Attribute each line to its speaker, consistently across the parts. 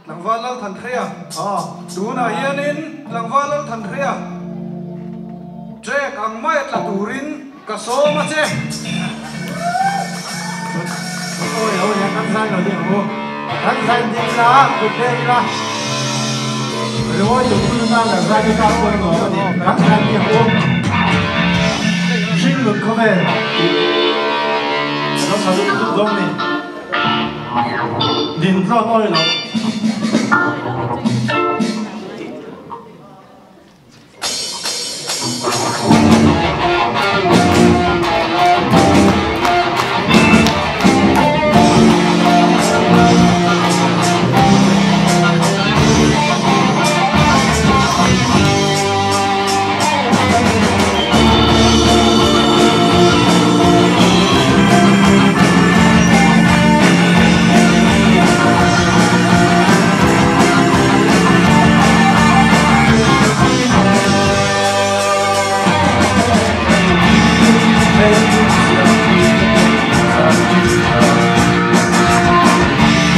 Speaker 1: langwa lo than thria tu na hianin langwa lo than thria trek ang mai tla turin ka so ma che
Speaker 2: ôi ôi nhà cắn sai rồi đi hả cắn sai đi ra cục đen ra rồi dùng phương ta là ra đi cao hơn rồi cắn sai đi hả xin lực không về nó phải lúc lúc giống này nhìn rõ thôi là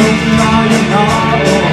Speaker 2: không nói